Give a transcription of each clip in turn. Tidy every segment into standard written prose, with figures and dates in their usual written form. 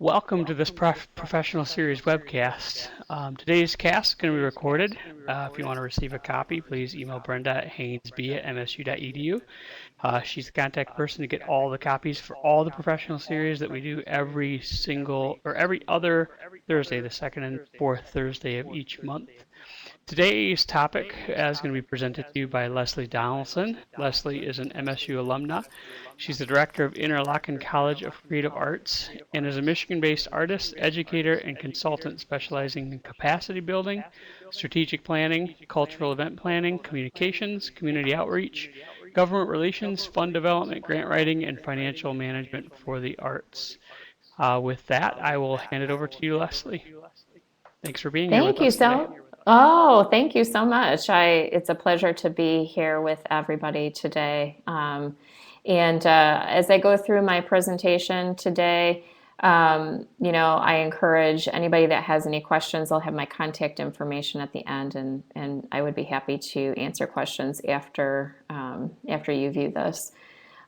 Welcome to this professional series webcast. Today's cast is going to be recorded. If you want to receive a copy, please email Brenda at haynesb@msu.edu. She's the contact person to get all the copies for all the professional series that we do every single or every other Thursday, the second and fourth Thursday of each month. Today's topic is going to be presented to you by Leslie Donaldson. Leslie is an MSU alumna. She's the director of Interlochen College of Creative Arts and is a Michigan-based artist, educator, and consultant specializing in capacity building, strategic planning, cultural event planning, communications, community outreach, government relations, fund development, grant writing, and financial management for the arts. With that, I will hand it over to you, Leslie. Thanks for being here with Thank you us today. so. Oh, thank you so much. It's a pleasure to be here with everybody today. And as I go through my presentation today, I encourage anybody that has any questions. I'll have my contact information at the end, and I would be happy to answer questions after you view this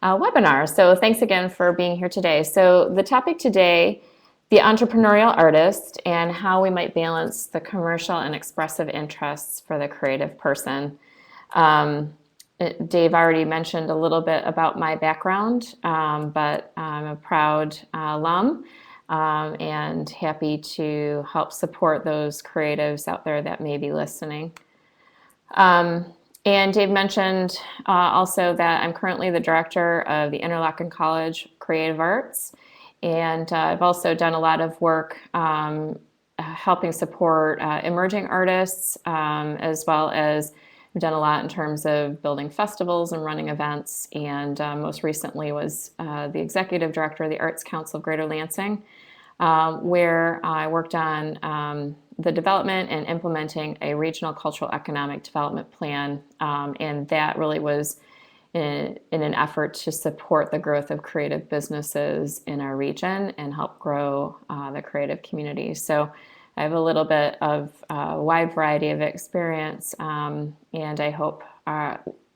webinar. So thanks again for being here today. So the topic today, the entrepreneurial artist, and how we might balance the commercial and expressive interests for the creative person. Dave already mentioned a little bit about my background, but I'm a proud alum and happy to help support those creatives out there that may be listening. And Dave mentioned also that I'm currently the director of the Interlochen College Creative Arts, and I've also done a lot of work helping support emerging artists, as well as I've done a lot in terms of building festivals and running events, and most recently was the executive director of the Arts Council of Greater Lansing, where I worked on the development and implementing a regional cultural economic development plan, and that really was in an effort to support the growth of creative businesses in our region and help grow the creative community. So I have a little bit of a wide variety of experience, and I hope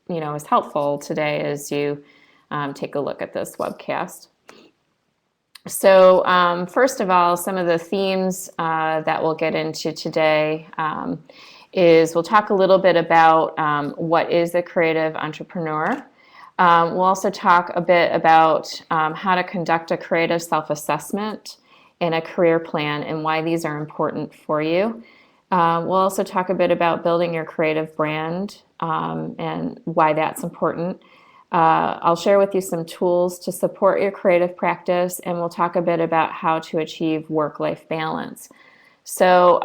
is helpful today as you take a look at this webcast. So first of all, some of the themes that we'll get into today is we'll talk a little bit about what is a creative entrepreneur. We'll also talk a bit about how to conduct a creative self-assessment and a career plan and why these are important for you. We'll also talk a bit about building your creative brand and why that's important. I'll share with you some tools to support your creative practice, and we'll talk a bit about how to achieve work-life balance. So,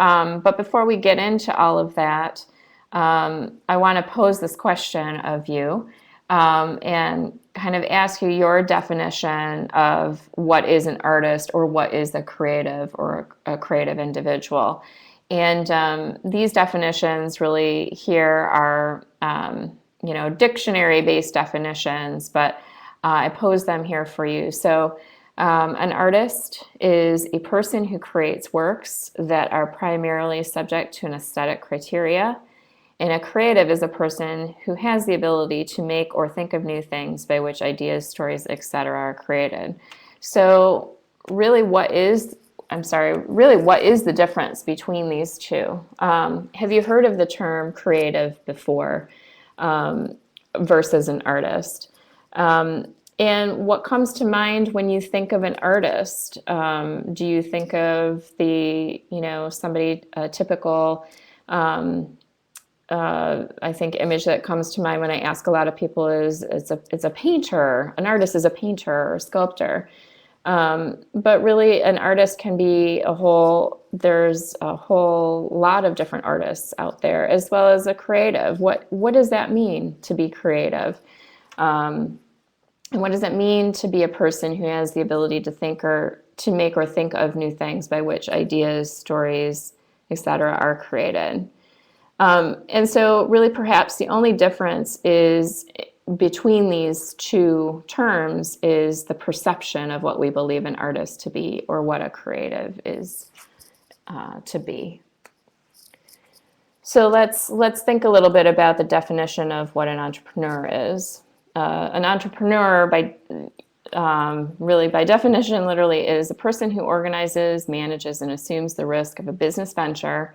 but before we get into all of that, I want to pose this question of you and kind of ask you your definition of what is an artist or what is a creative or a creative individual. And these definitions really here are, dictionary-based definitions, but I pose them here for you. So an artist is a person who creates works that are primarily subject to an aesthetic criteria. And a creative is a person who has the ability to make or think of new things by which ideas, stories, etc. are created. So really what is the difference between these two? Have you heard of the term creative before versus an artist? And what comes to mind when you think of an artist? Do you think of somebody, a typical, I think image that comes to mind when I ask a lot of people is it's a painter. An artist is a painter or a sculptor. But really an artist can be there's a whole lot of different artists out there, as well as a creative. What does that mean to be creative? And what does it mean to be a person who has the ability to think or to make or think of new things by which ideas, stories, etc. are created? And so really perhaps the only difference is between these two terms is the perception of what we believe an artist to be or what a creative is to be. So let's think a little bit about the definition of what an entrepreneur is. An entrepreneur, really by definition literally is a person who organizes, manages, and assumes the risk of a business venture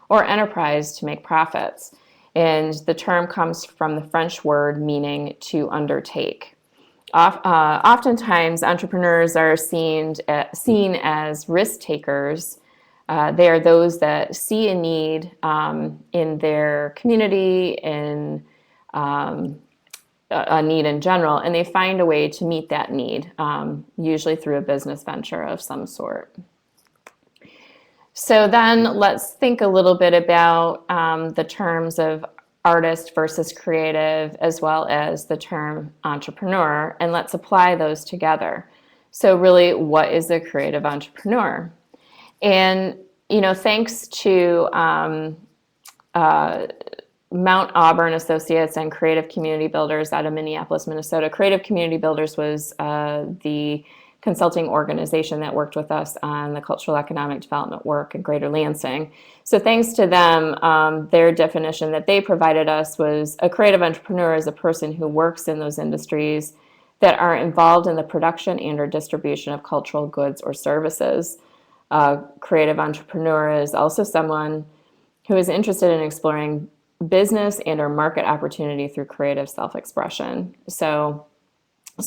or enterprise to make profits. And the term comes from the French word meaning to undertake. Oftentimes, entrepreneurs are seen as risk takers. They are those that see a need in their community, in a need in general, and they find a way to meet that need, usually through a business venture of some sort. So then let's think a little bit about the terms of artist versus creative, as well as the term entrepreneur, and let's apply those together. So really, what is a creative entrepreneur? And, thanks to Mount Auburn Associates and Creative Community Builders out of Minneapolis, Minnesota. Creative Community Builders was the consulting organization that worked with us on the cultural economic development work in Greater Lansing. So thanks to them, their definition that they provided us was a creative entrepreneur is a person who works in those industries that are involved in the production and or distribution of cultural goods or services. Creative entrepreneur is also someone who is interested in exploring business and or market opportunity through creative self-expression. So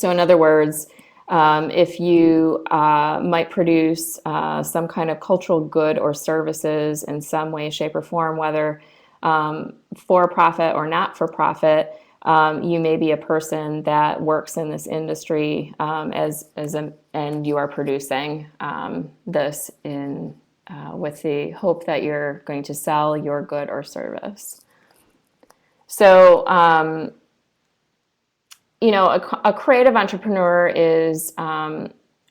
in other words, if you might produce some kind of cultural good or services in some way, shape, or form, whether for profit or not for profit, you may be a person that works in this industry and you are producing this in with the hope that you're going to sell your good or service. So, a creative entrepreneur is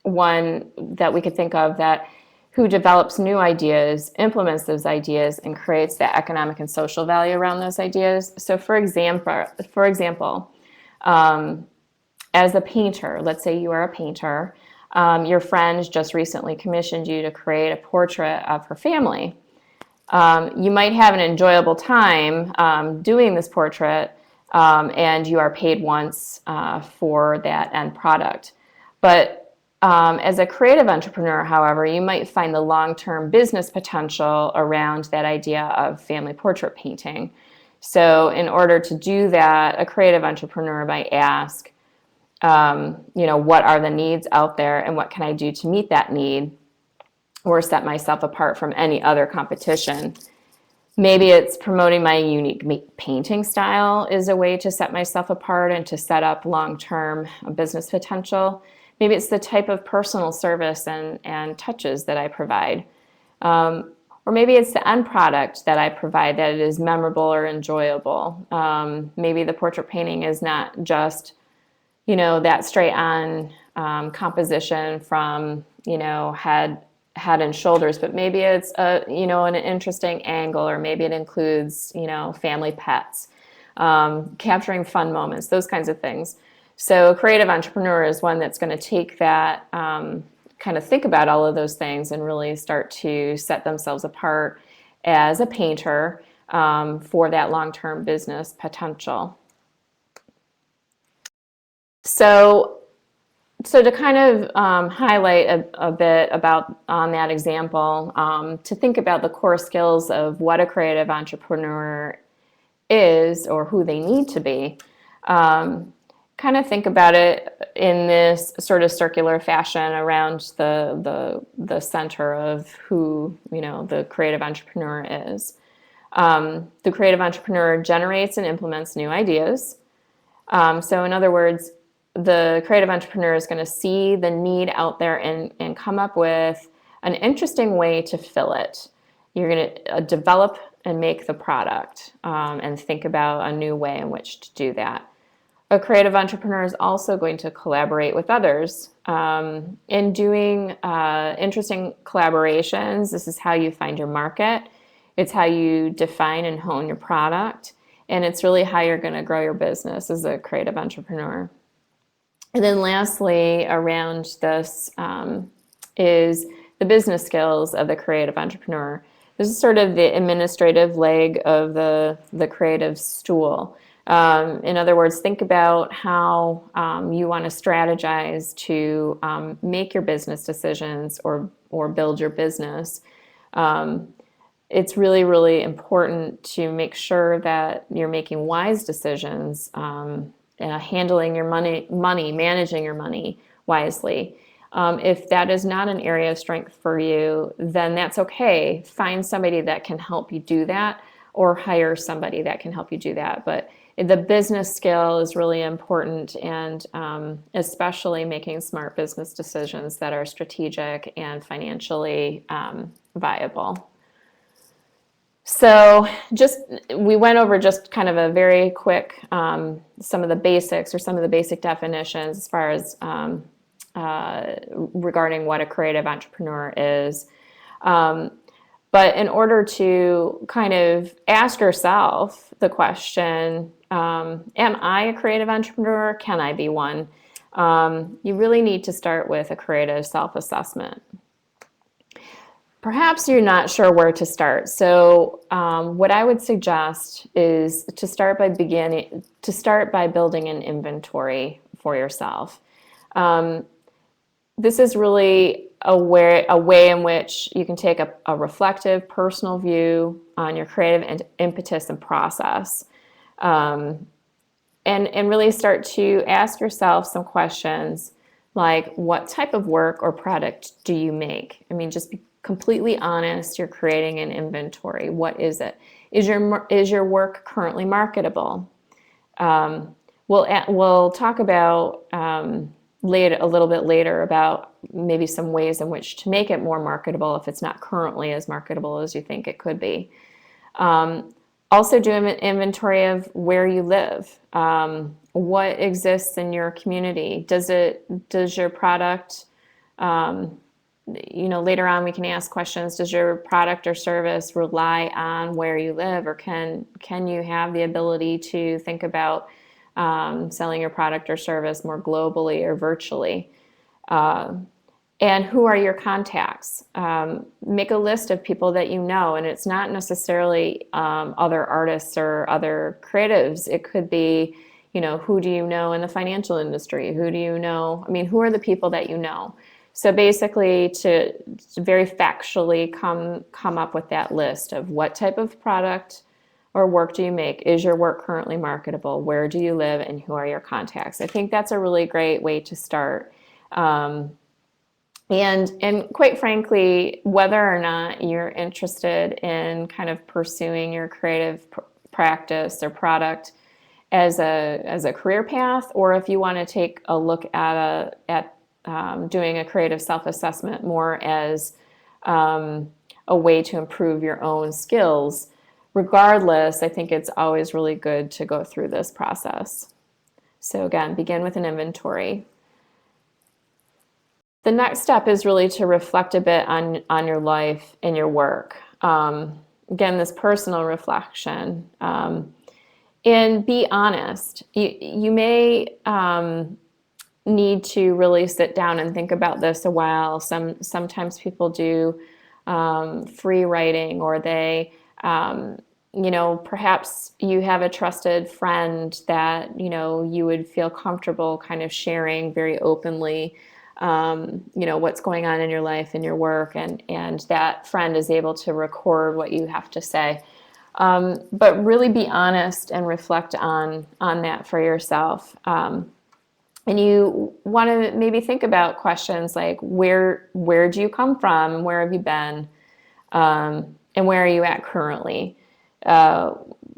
one that we could think of who develops new ideas, implements those ideas, and creates that economic and social value around those ideas. So, for example, as a painter, let's say you are a painter, your friend just recently commissioned you to create a portrait of her family. You might have an enjoyable time doing this portrait, and you are paid once for that end product. But as a creative entrepreneur, however, you might find the long-term business potential around that idea of family portrait painting. So in order to do that, a creative entrepreneur might ask, what are the needs out there and what can I do to meet that need or set myself apart from any other competition? Maybe it's promoting my unique painting style is a way to set myself apart and to set up long-term business potential. Maybe it's the type of personal service and touches that I provide. Or maybe it's the end product that I provide that it is memorable or enjoyable. Maybe the portrait painting is not just, that straight on composition from, head and shoulders, but maybe it's an interesting angle, or maybe it includes, family pets, capturing fun moments, those kinds of things. So a creative entrepreneur is one that's going to take that, kind of think about all of those things and really start to set themselves apart as a painter for that long-term business potential. So to kind of highlight a bit about on that example, to think about the core skills of what a creative entrepreneur is or who they need to be, kind of think about it in this sort of circular fashion around the center of who the creative entrepreneur is. The creative entrepreneur generates and implements new ideas. So in other words, the creative entrepreneur is going to see the need out there and come up with an interesting way to fill it. You're going to develop and make the product and think about a new way in which to do that. A creative entrepreneur is also going to collaborate with others in doing interesting collaborations. This is how you find your market. It's how you define and hone your product. And it's really how you're going to grow your business as a creative entrepreneur. And then lastly, around this is the business skills of the creative entrepreneur. This is sort of the administrative leg of the creative stool. In other words, think about how you want to strategize to make your business decisions or build your business. It's really, really important to make sure that you're making wise decisions, handling your money, managing your money wisely. If that is not an area of strength for you, then that's okay. Find somebody that can help you do that, or hire somebody that can help you do that. But the business skill is really important, and especially making smart business decisions that are strategic and financially viable. So we went over just kind of a very quick, some of the basics or some of the basic definitions as far as regarding what a creative entrepreneur is. But in order to kind of ask yourself the question, am I a creative entrepreneur? Can I be one? You really need to start with a creative self-assessment. Perhaps you're not sure where to start. So what I would suggest is to start by building an inventory for yourself. This is really a way in which you can take a reflective, personal view on your creative impetus and process, and really start to ask yourself some questions like, what type of work or product do you make? I mean, just be completely honest. You're creating an inventory. What is it? Is your work currently marketable? We'll talk about a little bit later about maybe some ways in which to make it more marketable if it's not currently as marketable as you think it could be. Also do an inventory of where you live. What exists in your community? Does your product, later on we can ask questions, does your product or service rely on where you live, or can you have the ability to think about selling your product or service more globally or virtually? And who are your contacts? Make a list of people that you know, and it's not necessarily other artists or other creatives. It could be, who do you know in the financial industry? Who do you know? I mean, who are the people that you know? So basically, to very factually come up with that list of what type of product or work do you make? Is your work currently marketable? Where do you live? And who are your contacts? I think that's a really great way to start. And quite frankly, whether or not you're interested in kind of pursuing your creative practice or product as a career path, or if you want to take a look at doing a creative self-assessment more as a way to improve your own skills, regardless, I think it's always really good to go through this process. So again, begin with an inventory. The next step is really to reflect a bit on your life and your work. Again, this personal reflection. And be honest. You may need to really sit down and think about this a while. Sometimes people do free writing, or they, perhaps you have a trusted friend that, you would feel comfortable kind of sharing very openly, what's going on in your life and your work, and that friend is able to record what you have to say. But really be honest and reflect on that for yourself. And you want to maybe think about questions like, where do you come from? Where have you been? And where are you at currently?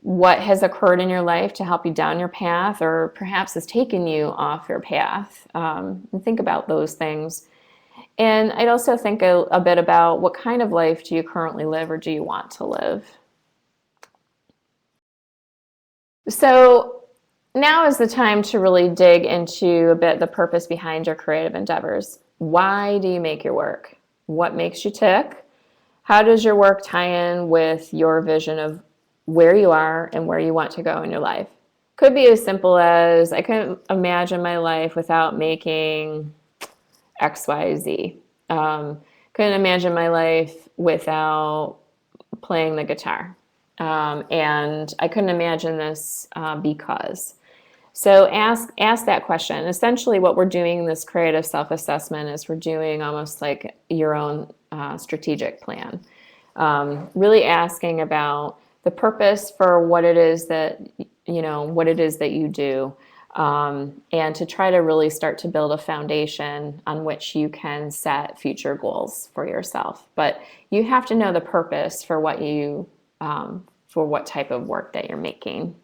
What has occurred in your life to help you down your path, or perhaps has taken you off your path? And think about those things. And I'd also think a bit about, what kind of life do you currently live, or do you want to live? So now is the time to really dig into a bit the purpose behind your creative endeavors. Why do you make your work? What makes you tick? How does your work tie in with your vision of where you are and where you want to go in your life? Could be as simple as, I couldn't imagine my life without making XYZ. Couldn't imagine my life without playing the guitar. And I couldn't imagine this because. So ask that question. Essentially, what we're doing in this creative self-assessment is we're doing almost like your own strategic plan. Really asking about the purpose for what it is that you do, and to try to really start to build a foundation on which you can set future goals for yourself. But you have to know the purpose for what type of work that you're making.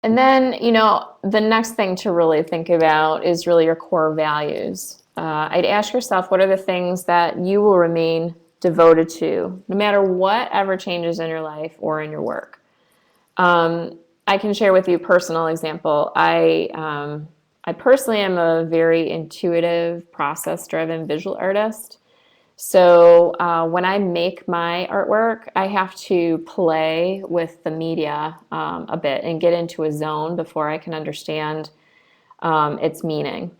And then, the next thing to really think about is really your core values. I'd ask yourself, what are the things that you will remain devoted to, no matter whatever changes in your life or in your work? I can share with you a personal example. I personally am a very intuitive, process-driven visual artist. So when I make my artwork, I have to play with the media a bit and get into a zone before I can understand its meaning.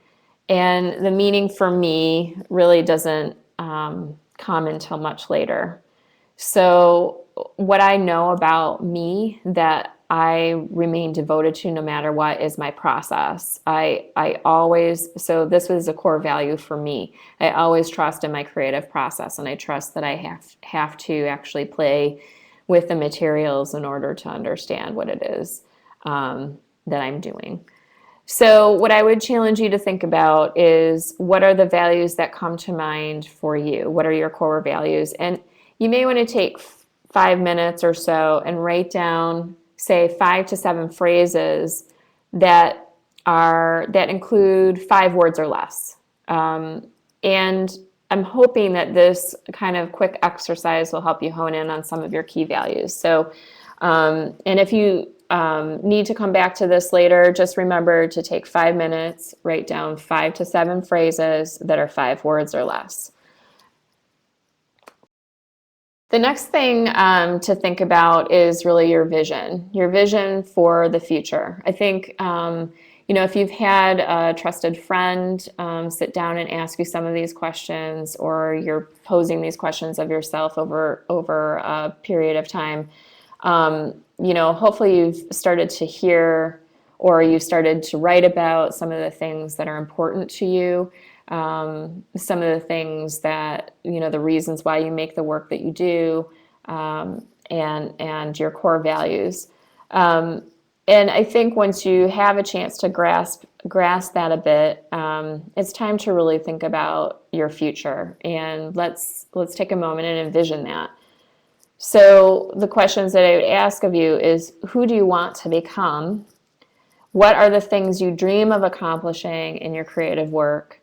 And the meaning for me really doesn't come until much later. So what I know about me that I remain devoted to no matter what is my process. So this was a core value for me. I always trust in my creative process, and I trust that I have to actually play with the materials in order to understand what it is that I'm doing. So what I would challenge you to think about is, what are the values that come to mind for you? What are your core values? And you may want to take 5 minutes or so and write down, say, 5 to 7 phrases that include 5 words or less. And I'm hoping that this kind of quick exercise will help you hone in on some of your key values. So, and if you need to come back to this later, just remember to take 5 minutes, write down 5 to 7 phrases that are 5 words or less. The next thing to think about is really your vision for the future. I think, if you've had a trusted friend sit down and ask you some of these questions, or you're posing these questions of yourself over a period of time, hopefully you've started to hear, or you've started to write about some of the things that are important to you. Some of the things that, the reasons why you make the work that you do, and your core values. And I think once you have a chance to grasp that a bit, it's time to really think about your future, and let's take a moment and envision that. So the questions that I would ask of you is, who do you want to become? What are the things you dream of accomplishing in your creative work?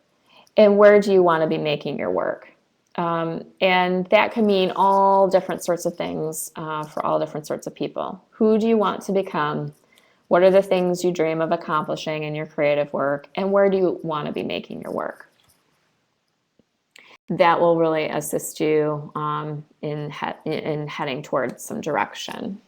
And where do you want to be making your work? And that can mean all different sorts of things for all different sorts of people. Who do you want to become? What are the things you dream of accomplishing in your creative work? And where do you want to be making your work? That will really assist you in heading towards some direction.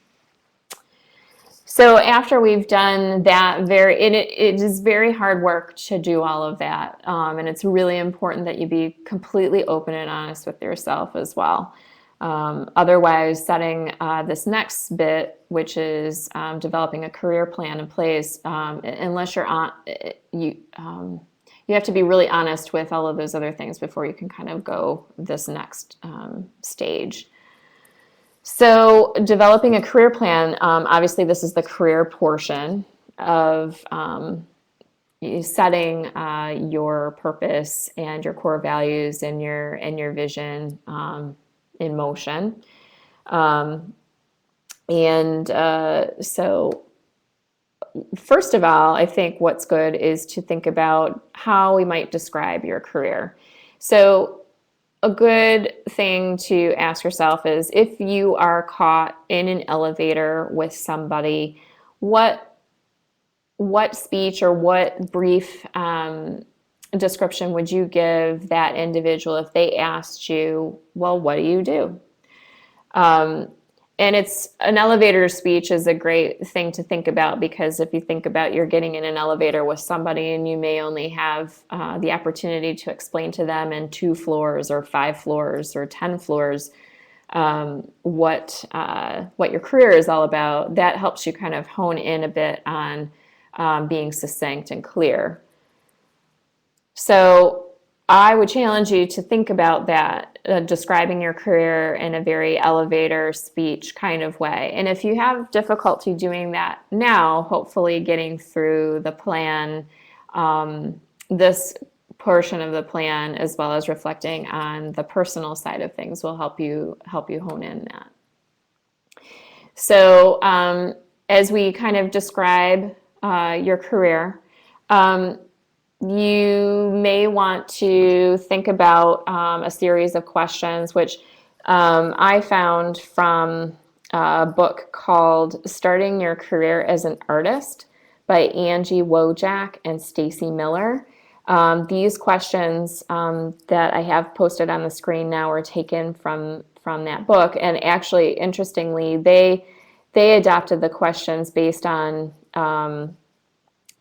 So after we've done that, it is very hard work to do all of that. And it's really important that you be completely open and honest with yourself as well. Otherwise, setting this next bit, which is developing a career plan in place, unless you have to be really honest with all of those other things before you can kind of go this next stage. So developing a career plan, obviously this is the career portion of setting your purpose and your core values and your vision in motion. So first of all, I think what's good is to think about how we might describe your career. So a good thing to ask yourself is, if you are caught in an elevator with somebody, what speech or what brief description would you give that individual if they asked you, well, what do you do? And an elevator speech is a great thing to think about, because if you think about, you're getting in an elevator with somebody and you may only have the opportunity to explain to them in 2 floors or 5 floors or 10 floors. what your career is all about, that helps you kind of hone in a bit on being succinct and clear. So I would challenge you to think about that, describing your career in a very elevator speech kind of way. And if you have difficulty doing that now, hopefully getting through the plan, this portion of the plan, as well as reflecting on the personal side of things, will help you hone in that. So as we kind of describe your career, you may want to think about a series of questions, which I found from a book called Starting Your Career as an Artist by Angie Wojak and Stacy Miller. These questions that I have posted on the screen now are taken from that book, and actually, interestingly, they adapted the questions based on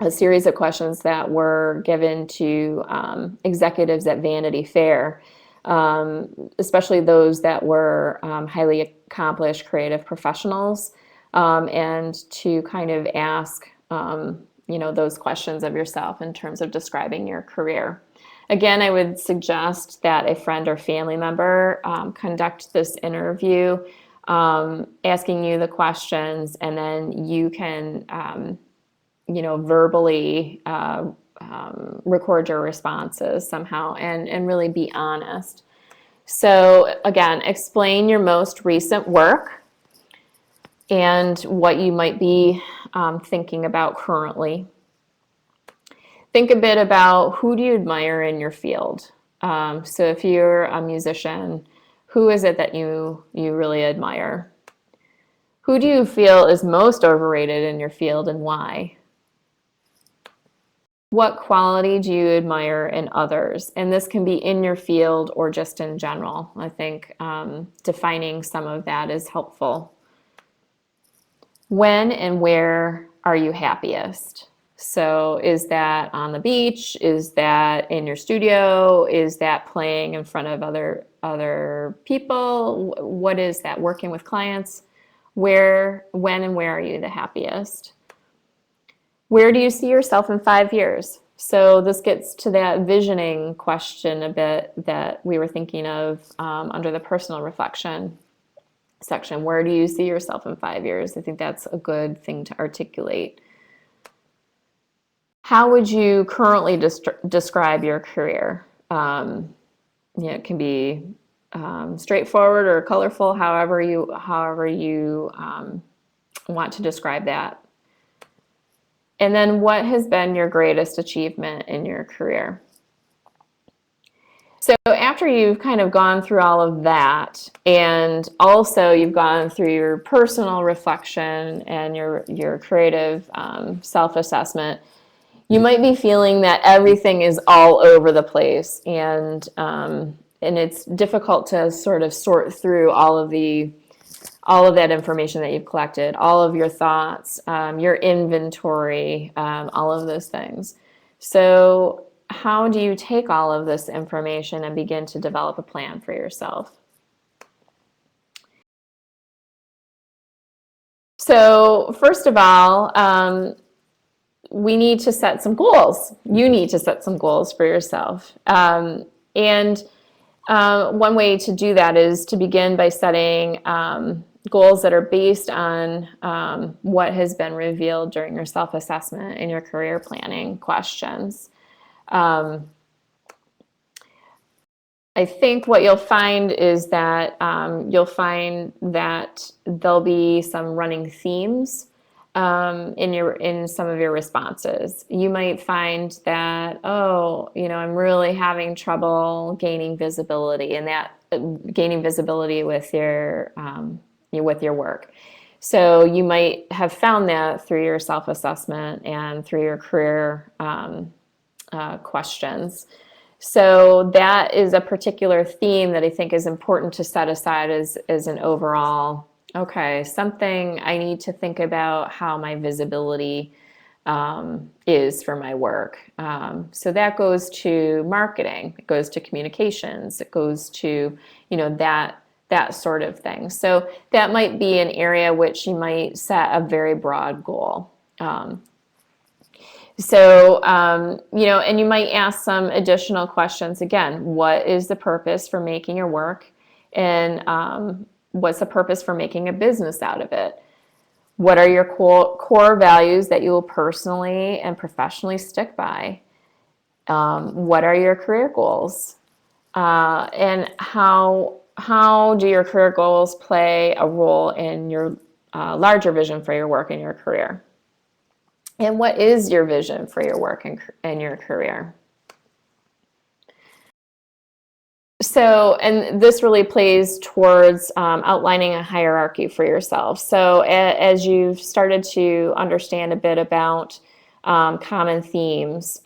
a series of questions that were given to executives at Vanity Fair, especially those that were highly accomplished creative professionals, and to kind of ask those questions of yourself in terms of describing your career. Again, I would suggest that a friend or family member conduct this interview, asking you the questions, and then you can verbally record your responses somehow and really be honest. So again, explain your most recent work and what you might be thinking about currently. Think a bit about who do you admire in your field. So if you're a musician, who is it that you really admire? Who do you feel is most overrated in your field and why? What quality do you admire in others? And this can be in your field or just in general. I think defining some of that is helpful. When and where are you happiest? So is that on the beach? Is that in your studio? Is that playing in front of other people? What is that? Working with clients? When, and where are you the happiest? Where do you see yourself in 5 years? So this gets to that visioning question a bit that we were thinking of under the personal reflection section. Where do you see yourself in 5 years? I think that's a good thing to articulate. How would you currently describe your career? It can be straightforward or colorful, however you want to describe that. And then what has been your greatest achievement in your career? So after you've kind of gone through all of that, and also you've gone through your personal reflection and your creative self-assessment, you might be feeling that everything is all over the place, and it's difficult to sort of sort through all of that information that you've collected, all of your thoughts, your inventory, all of those things. So how do you take all of this information and begin to develop a plan for yourself? So first of all, we need to set some goals. You need to set some goals for yourself. And one way to do that is to begin by setting goals that are based on what has been revealed during your self-assessment and your career planning questions. I think what you'll find is that there'll be some running themes in some of your responses. You might find that, I'm really having trouble gaining visibility, and that gaining visibility with your work. So you might have found that through your self-assessment and through your career questions. So that is a particular theme that I think is important to set aside as an overall, something I need to think about how my visibility is for my work. So that goes to marketing, it goes to communications, it goes to, that that sort of thing. So that might be an area which you might set a very broad goal. And you might ask some additional questions. Again, what is the purpose for making your work? And what's the purpose for making a business out of it? What are your core values that you will personally and professionally stick by? What are your career goals? And how do your career goals play a role in your larger vision for your work and your career? And what is your vision for your work and your career? So, and this really plays towards outlining a hierarchy for yourself. So as you've started to understand a bit about common themes,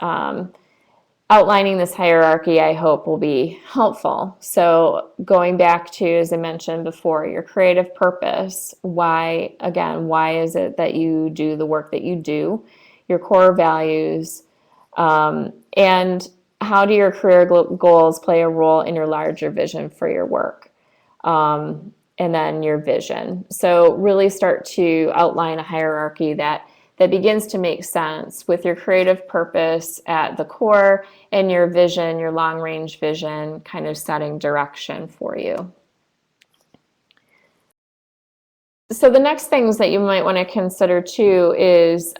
outlining this hierarchy, I hope, will be helpful. So going back to, as I mentioned before, your creative purpose. Why is it that you do the work that you do? Your core values, and how do your career goals play a role in your larger vision for your work? And then your vision. So really start to outline a hierarchy that begins to make sense with your creative purpose at the core and your vision, your long-range vision, kind of setting direction for you. So the next things that you might want to consider too is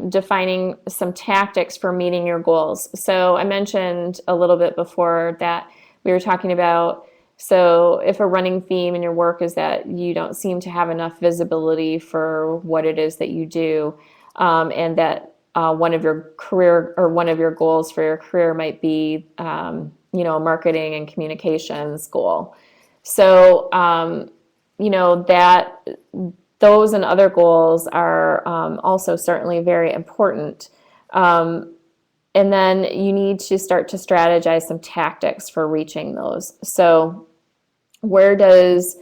defining some tactics for meeting your goals. So I mentioned a little bit before that we were talking about, so if a running theme in your work is that you don't seem to have enough visibility for what it is that you do, and that one of your career or one of your goals for your career might be, a marketing and communications goal. So, that those and other goals are also certainly very important. And then you need to start to strategize some tactics for reaching those. So where does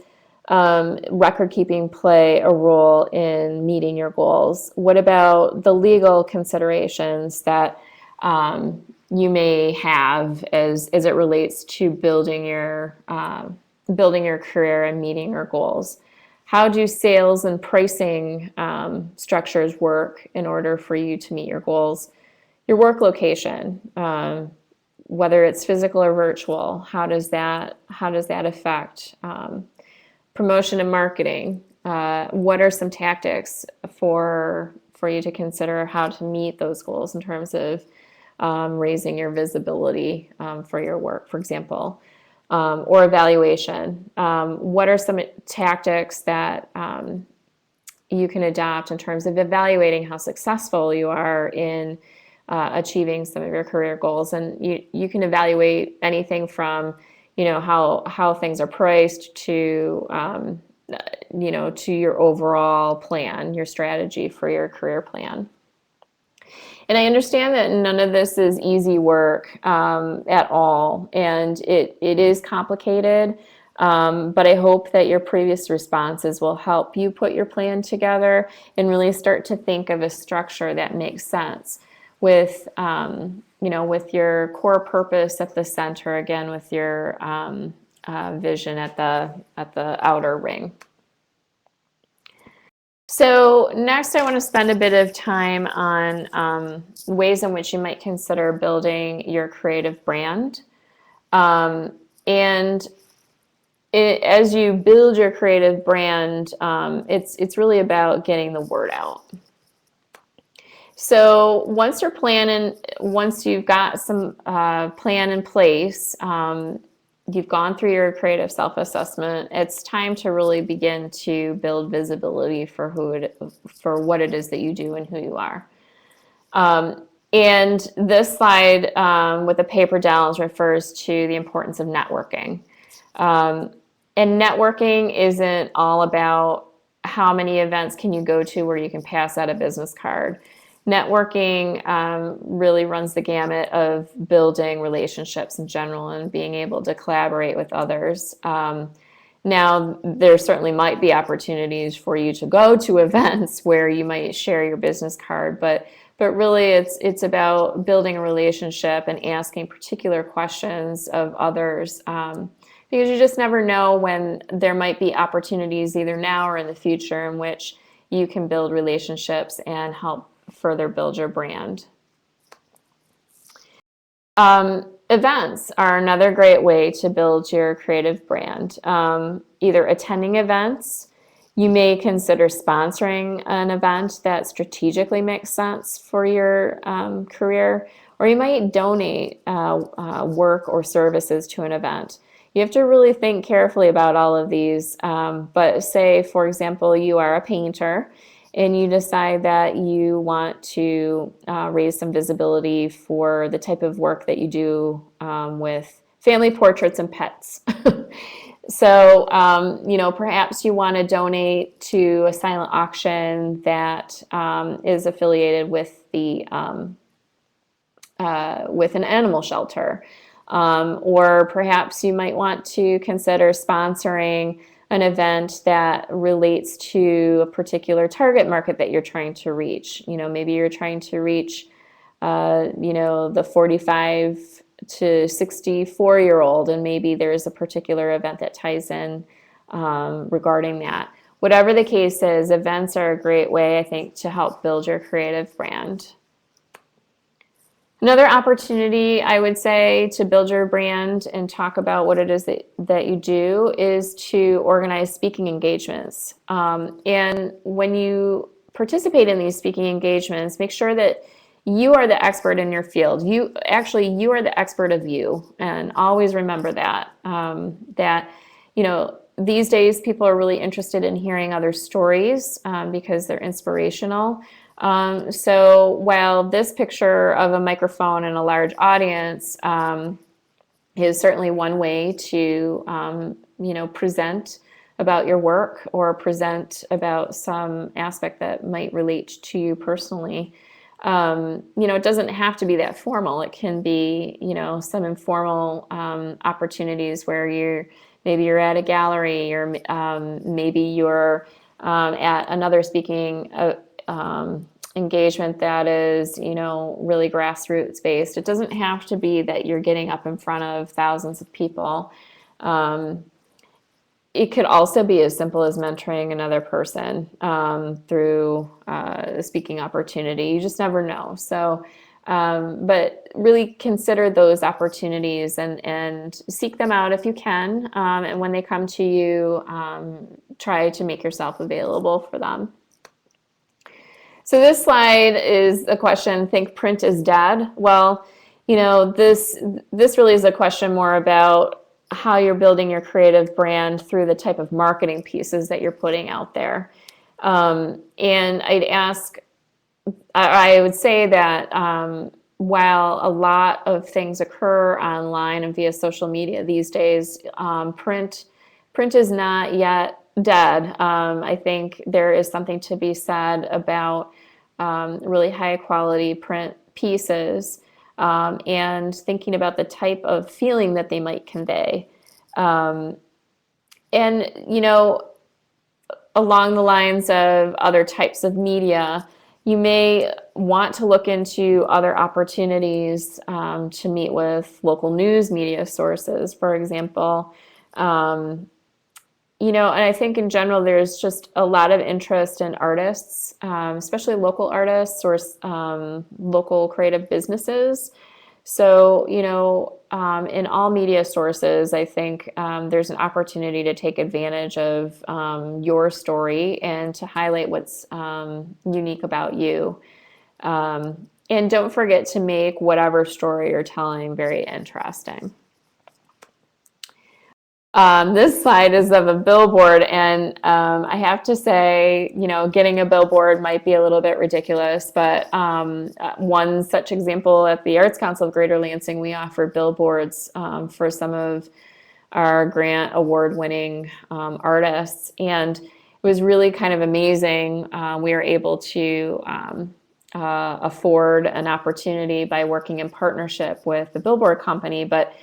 record keeping play a role in meeting your goals? What about the legal considerations that you may have as it relates to building your career and meeting your goals? How do sales and pricing structures work in order for you to meet your goals? Your work location, whether it's physical or virtual, how does that affect promotion and marketing? What are some tactics for you to consider how to meet those goals in terms of raising your visibility for your work, for example, or evaluation? What are some tactics that you can adopt in terms of evaluating how successful you are in achieving some of your career goals? And you can evaluate anything from, how things are priced to, to your overall plan, your strategy for your career plan. And I understand that none of this is easy work at all, and it is complicated, but I hope that your previous responses will help you put your plan together and really start to think of a structure that makes sense with, with your core purpose at the center, again, with your vision at the outer ring. So next I want to spend a bit of time on ways in which you might consider building your creative brand. As you build your creative brand, it's really about getting the word out. So once you've got some plan in place, you've gone through your creative self-assessment, it's time to really begin to build visibility for what it is that you do and who you are. And this slide with the paper downs refers to the importance of networking. And networking isn't all about how many events can you go to where you can pass out a business card. Networking really runs the gamut of building relationships in general and being able to collaborate with others. Now, there certainly might be opportunities for you to go to events where you might share your business card, but really it's about building a relationship and asking particular questions of others because you just never know when there might be opportunities either now or in the future in which you can build relationships and help further build your brand. Events are another great way to build your creative brand. Either attending events, you may consider sponsoring an event that strategically makes sense for your career, or you might donate work or services to an event. You have to really think carefully about all of these. But say, for example, you are a painter and you decide that you want to raise some visibility for the type of work that you do with family portraits and pets. So, perhaps you want to donate to a silent auction that is affiliated with with an animal shelter. Or perhaps you might want to consider sponsoring an event that relates to a particular target market that you're trying to reach. Maybe you're trying to reach, the 45 to 64-year-old, and maybe there's a particular event that ties in regarding that. Whatever the case is, events are a great way, I think, to help build your creative brand. Another opportunity, I would say, to build your brand and talk about what it is that you do is to organize speaking engagements. And when you participate in these speaking engagements, make sure that you are the expert in your field. You are the expert of you, and always remember that. These days people are really interested in hearing other stories because they're inspirational. So while this picture of a microphone and a large audience is certainly one way to present about your work or present about some aspect that might relate to you personally, it doesn't have to be that formal. It can be some informal opportunities where maybe you're at a gallery, or maybe you're at another speaking engagement that is, really grassroots based. It doesn't have to be that you're getting up in front of thousands of people. It could also be as simple as mentoring another person through a speaking opportunity. You just never know. So, but really consider those opportunities and seek them out if you can. And when they come to you, try to make yourself available for them. So this slide is a question, think print is dead. Well, this really is a question more about how you're building your creative brand through the type of marketing pieces that you're putting out there. And I would say that while a lot of things occur online and via social media these days, print is not yet dead. I think there is something to be said about really high quality print pieces and thinking about the type of feeling that they might convey. And, along the lines of other types of media, you may want to look into other opportunities to meet with local news media sources, for example. And I think in general, there's just a lot of interest in artists, especially local artists or local creative businesses. So, in all media sources, I think there's an opportunity to take advantage of your story and to highlight what's unique about you. And don't forget to make whatever story you're telling very interesting. This slide is of a billboard, and I have to say, getting a billboard might be a little bit ridiculous, but one such example at the Arts Council of Greater Lansing, we offer billboards for some of our grant award-winning artists, and it was really kind of amazing. We were able to afford an opportunity by working in partnership with the Billboard company, but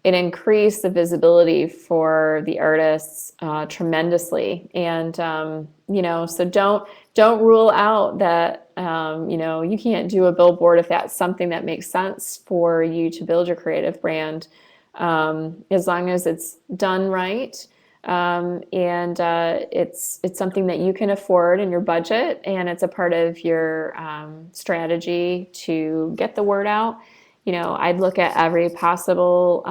it increased the visibility for the artists tremendously. And, so don't rule out that, you can't do a billboard if that's something that makes sense for you to build your creative brand. as long as it's done right. And it's something that you can afford in your budget, and it's a part of your strategy to get the word out. I'd look at every possible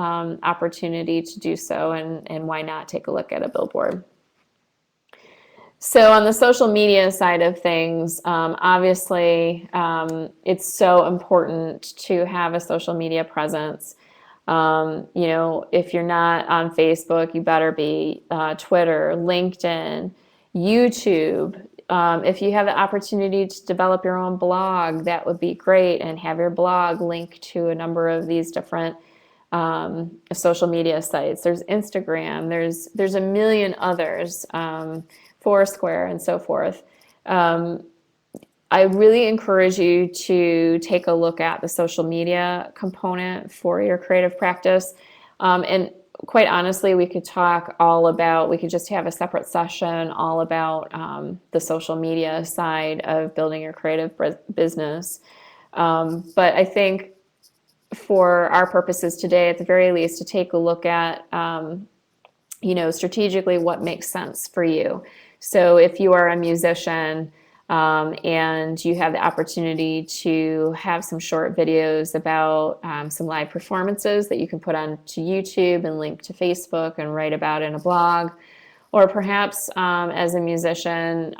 opportunity to do so, and why not take a look at a billboard. So on the social media side of things, obviously, it's so important to have a social media presence. If you're not on Facebook, you better be Twitter, LinkedIn, YouTube. If you have the opportunity to develop your own blog, that would be great, and have your blog link to a number of these different social media sites. There's Instagram, there's a million others, Foursquare, and so forth. I really encourage you to take a look at the social media component for your creative practice. And quite honestly, we could just have a separate session all about the social media side of building your creative business. But I think for our purposes today, at the very least, to take a look at, strategically what makes sense for you. So if you are a musician, and you have the opportunity to have some short videos about some live performances that you can put onto YouTube and link to Facebook and write about in a blog. Or perhaps as a musician,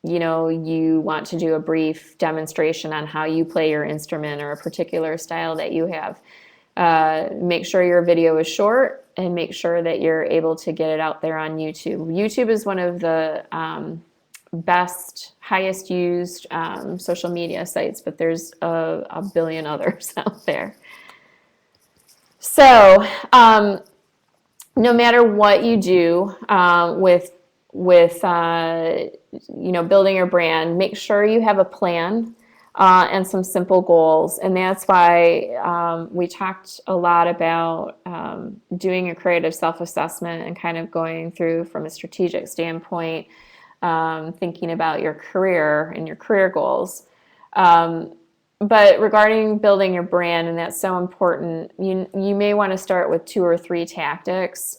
you want to do a brief demonstration on how you play your instrument or a particular style that you have. Make sure your video is short, and make sure that you're able to get it out there on YouTube. YouTube is one of the best, highest used social media sites, but there's a billion others out there. So no matter what you do with building your brand, make sure you have a plan and some simple goals. And that's why we talked a lot about doing a creative self-assessment and kind of going through from a strategic standpoint, thinking about your career and your career goals. But regarding building your brand, and that's so important, you may want to start with 2 or 3 tactics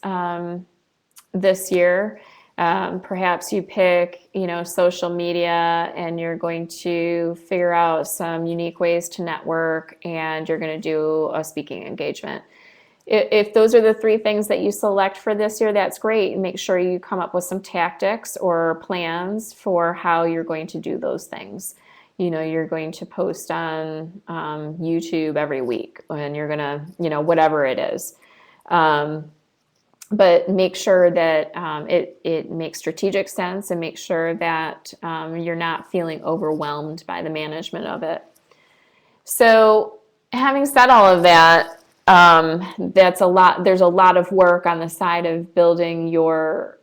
this year. Perhaps you pick, social media, and you're going to figure out some unique ways to network, and you're going to do a speaking engagement. If those are the 3 things that you select for this year, that's great. Make sure you come up with some tactics or plans for how you're going to do those things. You're going to post on YouTube every week, and you're going to, whatever it is. But make sure that it makes strategic sense, and make sure that you're not feeling overwhelmed by the management of it. So having said all of that, that's a lot. There's a lot of work on the side of building your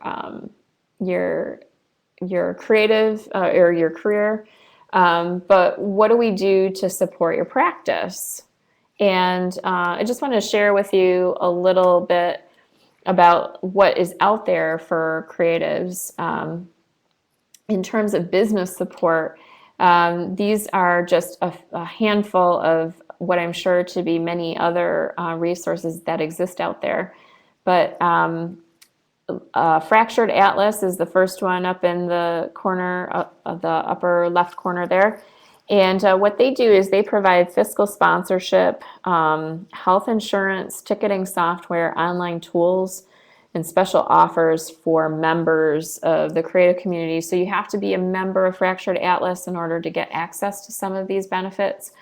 creative or your career. But what do we do to support your practice? And I just want to share with you a little bit about what is out there for creatives in terms of business support. These are just a handful of what I'm sure to be many other resources that exist out there. But Fractured Atlas is the first one up in the corner, the upper left corner there. And what they do is they provide fiscal sponsorship, health insurance, ticketing software, online tools, and special offers for members of the creative community. So you have to be a member of Fractured Atlas in order to get access to some of these benefits.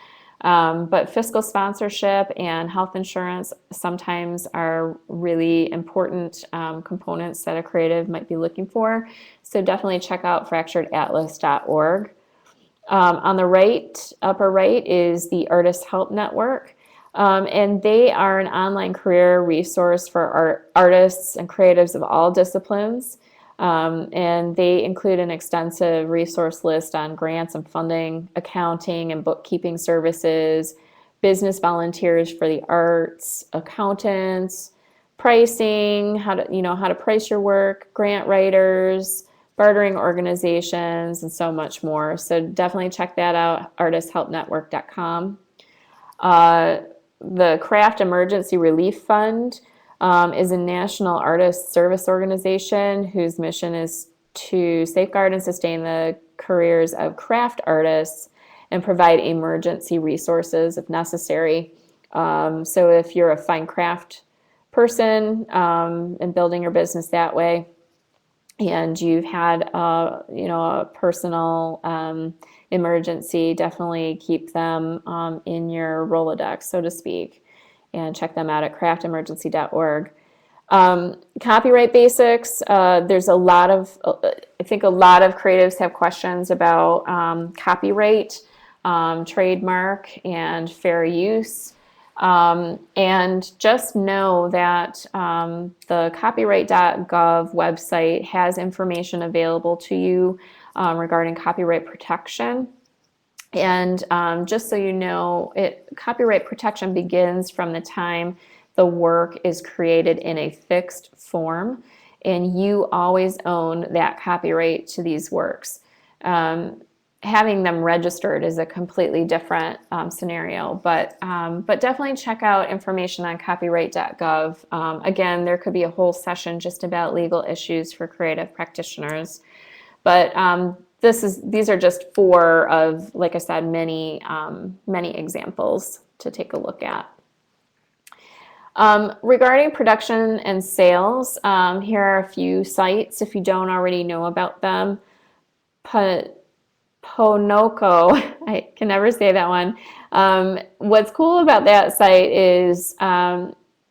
But fiscal sponsorship and health insurance sometimes are really important components that a creative might be looking for. So definitely check out fracturedatlas.org. On the upper right is the Artist Help Network. And they are an online career resource for artists and creatives of all disciplines. And they include an extensive resource list on grants and funding, accounting and bookkeeping services, business volunteers for the arts, accountants, pricing, how to price your work, grant writers, bartering organizations, and so much more. So definitely check that out, artisthelpnetwork.com. the Craft Emergency Relief Fund is a national artist service organization whose mission is to safeguard and sustain the careers of craft artists and provide emergency resources if necessary. So if you're a fine craft person and building your business that way, and you've had a personal emergency, definitely keep them in your Rolodex, so to speak, and check them out at craftemergency.org. Copyright basics. There's a lot of, I think a lot of creatives have questions about copyright, trademark, and fair use. And just know that the copyright.gov website has information available to you regarding copyright protection. And just so you know, copyright protection begins from the time the work is created in a fixed form, and you always own that copyright to these works. Having them registered is a completely different scenario, but definitely check out information on copyright.gov. Again, there could be a whole session just about legal issues for creative practitioners, but these are just 4 of, like I said, many examples to take a look at. Regarding production and sales, here are a few sites if you don't already know about them. Ponoko, I can never say that one. What's cool about that site is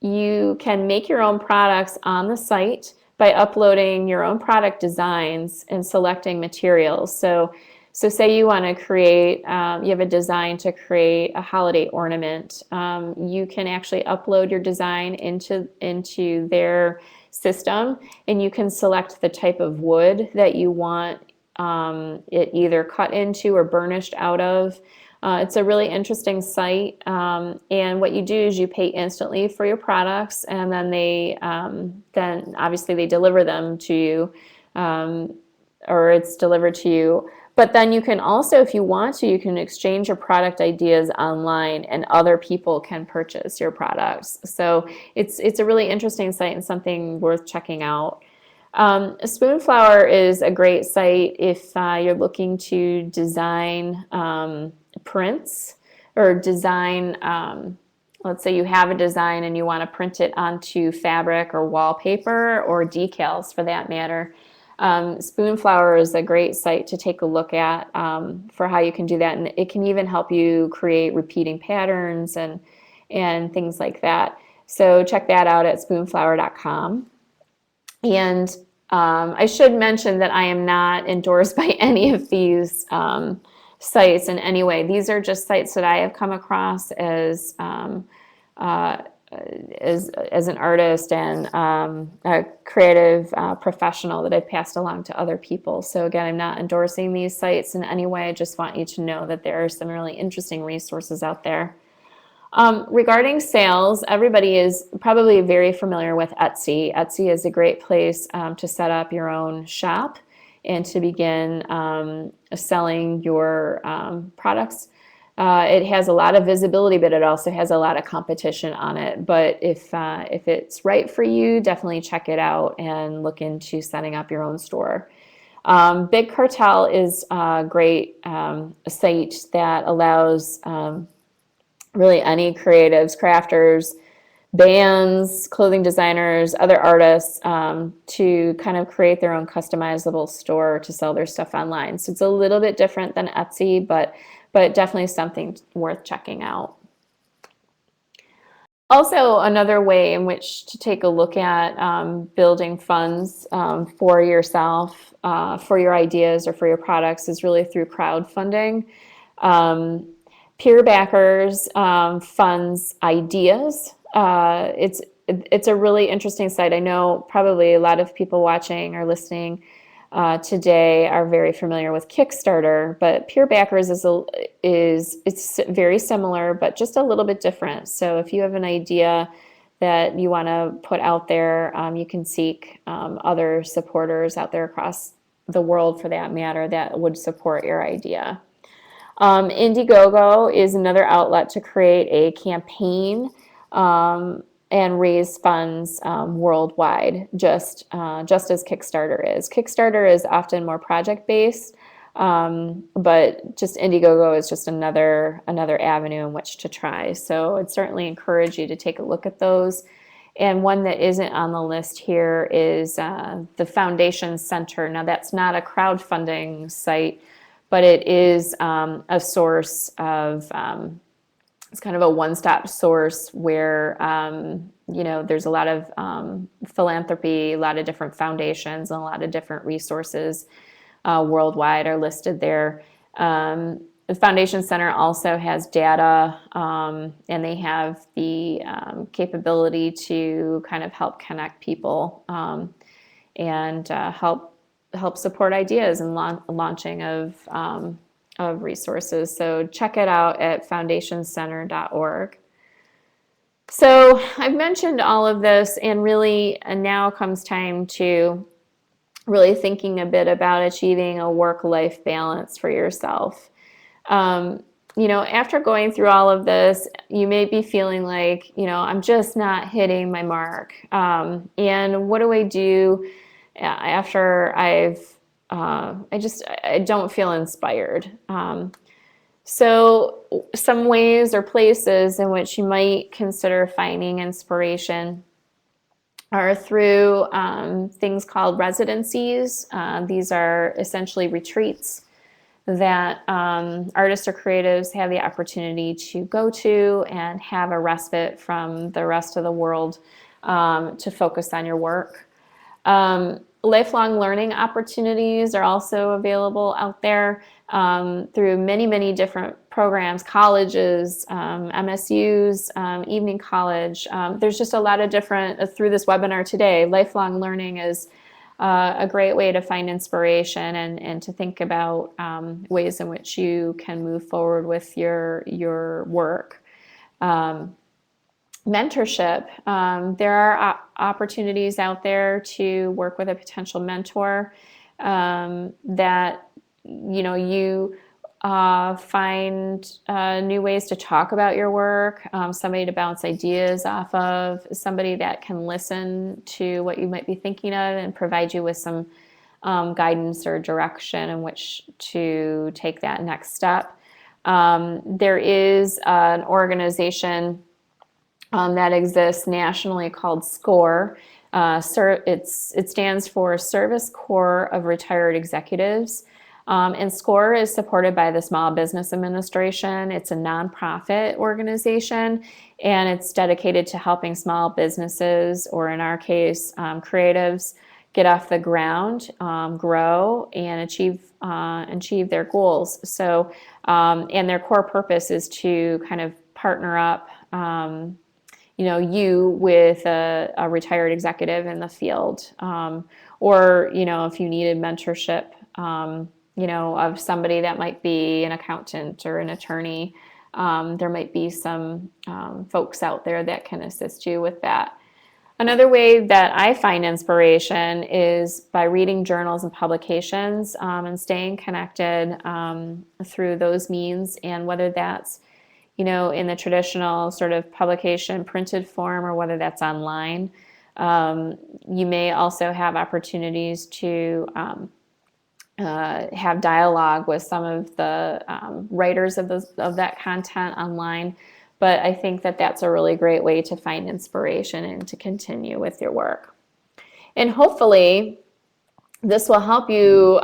you can make your own products on the site by uploading your own product designs and selecting materials. So say you want to create, you have a design to create a holiday ornament. You can actually upload your design into their system, and you can select the type of wood that you want it either cut into or burnished out of. It's a really interesting site, and what you do is you pay instantly for your products, and then then obviously they deliver them to you, or it's delivered to you. But then you can also, if you want to, you can exchange your product ideas online, and other people can purchase your products. So it's a really interesting site and something worth checking out. Spoonflower is a great site if you're looking to design prints or design, let's say you have a design and you want to print it onto fabric or wallpaper or decals for that matter. Spoonflower is a great site to take a look at for how you can do that, and it can even help you create repeating patterns and things like that. So check that out at spoonflower.com. And I should mention that I am not endorsed by any of these sites in any way. These are just sites that I have come across as an artist and a creative professional that I've passed along to other people. So again, I'm not endorsing these sites in any way. I just want you to know that there are some really interesting resources out there. Regarding sales, everybody is probably very familiar with Etsy. Etsy is a great place to set up your own shop and to begin selling your products. It has a lot of visibility, but it also has a lot of competition on it. But if it's right for you, definitely check it out and look into setting up your own store. Big Cartel is a great site that allows really any creatives, crafters, bands, clothing designers, other artists to kind of create their own customizable store to sell their stuff online. So it's a little bit different than Etsy, but definitely something worth checking out. Also, another way in which to take a look at building funds for yourself, for your ideas or for your products is really through crowdfunding. Peer backers funds ideas. It's a really interesting site. I know probably a lot of people watching or listening today are very familiar with Kickstarter, but peer backers it's very similar, but just a little bit different. So if you have an idea that you want to put out there, you can seek other supporters out there across the world, for that matter, that would support your idea. Indiegogo is another outlet to create a campaign and raise funds worldwide, just as Kickstarter is. Kickstarter is often more project-based, but just Indiegogo is just another avenue in which to try. So I'd certainly encourage you to take a look at those. And one that isn't on the list here is the Foundation Center. Now, that's not a crowdfunding site, but it is a source of, it's kind of a one-stop source where, there's a lot of philanthropy, a lot of different foundations, and a lot of different resources worldwide are listed there. The Foundation Center also has data, and they have the capability to kind of help connect people and help support ideas and launching of resources. So check it out at foundationcenter.org. So I've mentioned all of this, and now comes time to really thinking a bit about achieving a work-life balance for yourself. After going through all of this, you may be feeling like, I'm just not hitting my mark. And what do I do after I don't feel inspired? So some ways or places in which you might consider finding inspiration are through things called residencies. These are essentially retreats that artists or creatives have the opportunity to go to and have a respite from the rest of the world to focus on your work. Lifelong learning opportunities are also available out there through many, many different programs, colleges, MSUs, evening college. There's just a lot of different, through this webinar today, lifelong learning is a great way to find inspiration and to think about ways in which you can move forward with your work. Mentorship. There are opportunities out there to work with a potential mentor that you find new ways to talk about your work, somebody to bounce ideas off of, somebody that can listen to what you might be thinking of and provide you with some guidance or direction in which to take that next step. There is an organization that exists nationally called SCORE. It stands for Service Corps of Retired Executives. And SCORE is supported by the Small Business Administration. It's a nonprofit organization, and it's dedicated to helping small businesses, or in our case, creatives, get off the ground, grow, and achieve their goals. So, and their core purpose is to kind of partner up you with a retired executive in the field, or if you needed mentorship, of somebody that might be an accountant or an attorney, there might be some folks out there that can assist you with that. Another way that I find inspiration is by reading journals and publications and staying connected through those means, and whether that's in the traditional sort of publication printed form or whether that's online. You may also have opportunities to have dialogue with some of the writers of that content online. But I think that that's a really great way to find inspiration and to continue with your work. And hopefully this will help you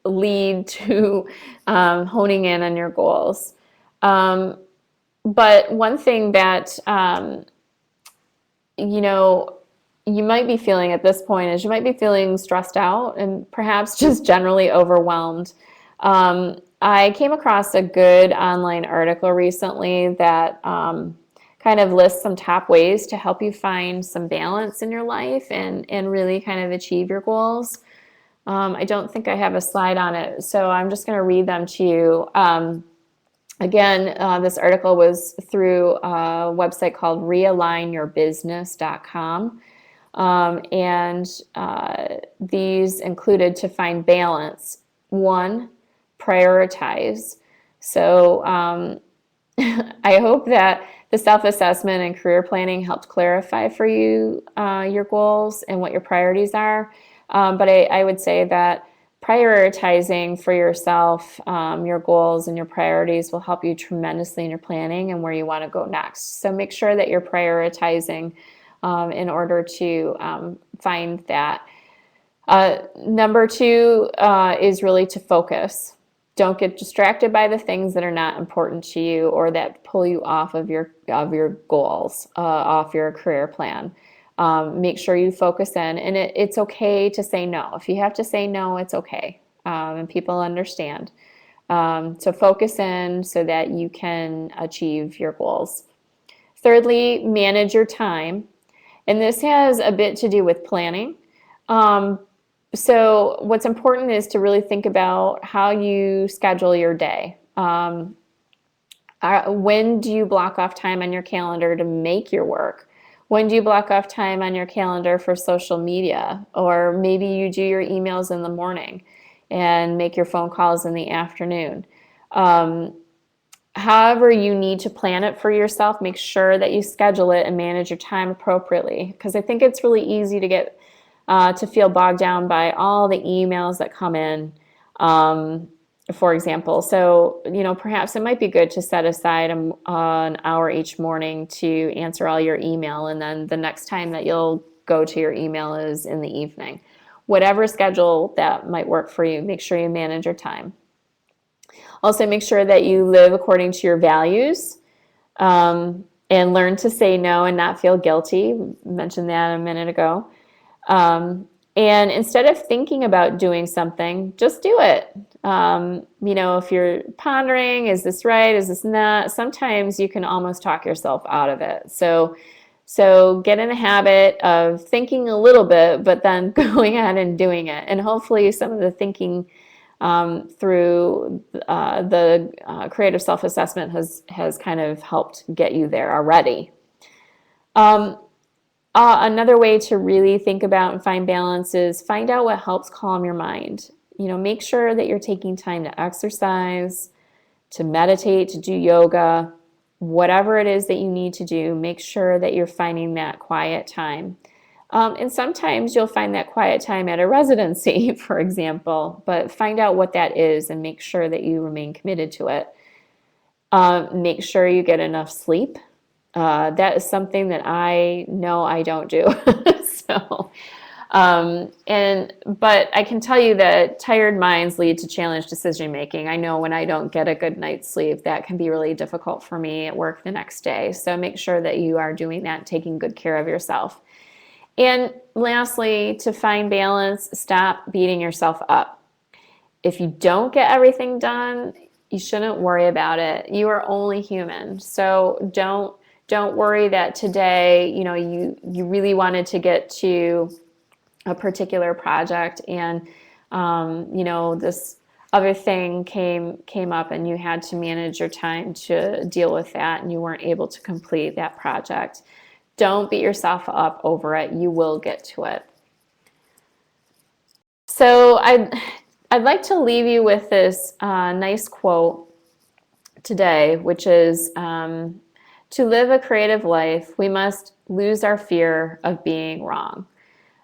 lead to honing in on your goals. But one thing that, you might be feeling at this point is you might be feeling stressed out and perhaps just generally overwhelmed. I came across a good online article recently that kind of lists some top ways to help you find some balance in your life and really kind of achieve your goals. I don't think I have a slide on it, so I'm just going to read them to you. Again, this article was through a website called realignyourbusiness.com. And these included to find balance. 1, prioritize. So I hope that the self-assessment and career planning helped clarify for you your goals and what your priorities are. But I would say that prioritizing for yourself your goals and your priorities will help you tremendously in your planning and where you want to go next. So make sure that you're prioritizing in order to find that. Number two is really to focus. Don't get distracted by the things that are not important to you or that pull you off of your goals, off your career plan. Make sure you focus in, and it's okay to say no. If you have to say no, it's okay, and people understand. So focus in so that you can achieve your goals. Thirdly, manage your time, and this has a bit to do with planning. So what's important is to really think about how you schedule your day. When do you block off time on your calendar to make your work? When do you block off time on your calendar for social media? Or maybe you do your emails in the morning and make your phone calls in the afternoon. However you need to plan it for yourself, make sure that you schedule it and manage your time appropriately. Because I think it's really easy to get to feel bogged down by all the emails that come in, for example. So, perhaps it might be good to set aside an hour each morning to answer all your email, and then the next time that you'll go to your email is in the evening. Whatever schedule that might work for you, make sure you manage your time. Also, make sure that you live according to your values, and learn to say no and not feel guilty. I mentioned that a minute ago. And instead of thinking about doing something, just do it. If you're pondering, is this right? Is this not? Sometimes you can almost talk yourself out of it. So get in the habit of thinking a little bit, but then going ahead and doing it. And hopefully some of the thinking through the creative self-assessment has kind of helped get you there already. Another way to really think about and find balance is find out what helps calm your mind. Make sure that you're taking time to exercise, to meditate, to do yoga, whatever it is that you need to do. Make sure that you're finding that quiet time. And sometimes you'll find that quiet time at a residency, for example, but find out what that is and make sure that you remain committed to it. Make sure you get enough sleep. That is something that I know I don't do. But I can tell you that tired minds lead to challenged decision making. I know when I don't get a good night's sleep, that can be really difficult for me at work the next day. So make sure that you are doing that, taking good care of yourself. And lastly, to find balance, stop beating yourself up. If you don't get everything done, you shouldn't worry about it. You are only human. So don't worry that today, you really wanted to get to a particular project and, this other thing came up and you had to manage your time to deal with that and you weren't able to complete that project. Don't beat yourself up over it. You will get to it. So I'd like to leave you with this nice quote today, which is, to live a creative life, we must lose our fear of being wrong.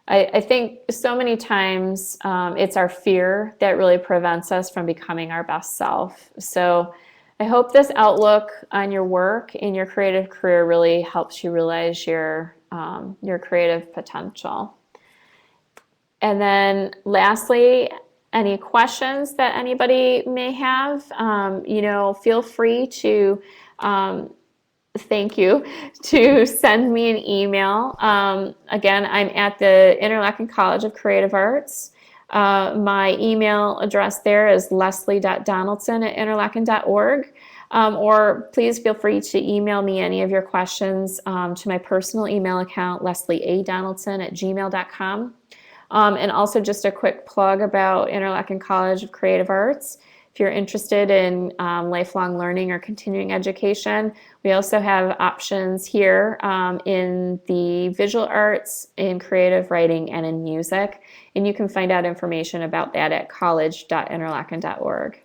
I think so many times it's our fear that really prevents us from becoming our best self. So I hope this outlook on your work and your creative career really helps you realize your creative potential. And then lastly, any questions that anybody may have, feel free to thank you to send me an email. Again, I'm at the Interlochen College of Creative Arts. My email address there is leslie.donaldson@interlochen.org. Or please feel free to email me any of your questions to my personal email account, leslieadonaldson@gmail.com. And also just a quick plug about Interlochen College of Creative Arts. If you're interested in lifelong learning or continuing education, we also have options here in the visual arts, in creative writing, and in music. And you can find out information about that at college.interlochen.org.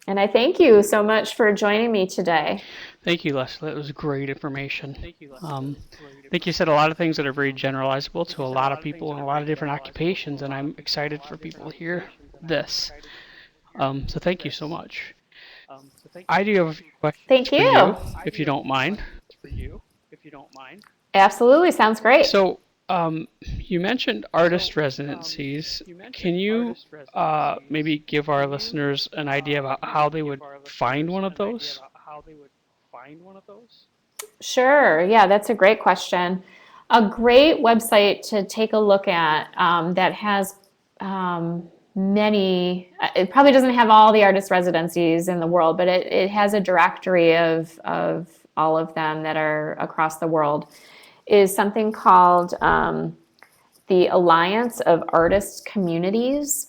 And I thank you so much for joining me today. Thank you, Leslie. That was great information. Um, I think you said a lot of things that are very generalizable to a lot of people in a lot of different occupations, and I'm excited for people to hear this. So thank you so much. I do have a few questions Thank for you, you. if you don't mind. Absolutely. Sounds great. So, you mentioned artist residencies. Can you maybe give our listeners an idea about how they would find one of those? Sure. Yeah, that's a great question. A great website to take a look at that has many, it probably doesn't have all the artist residencies in the world, but it has a directory of all of them that are across the world, is something called the Alliance of Artist Communities.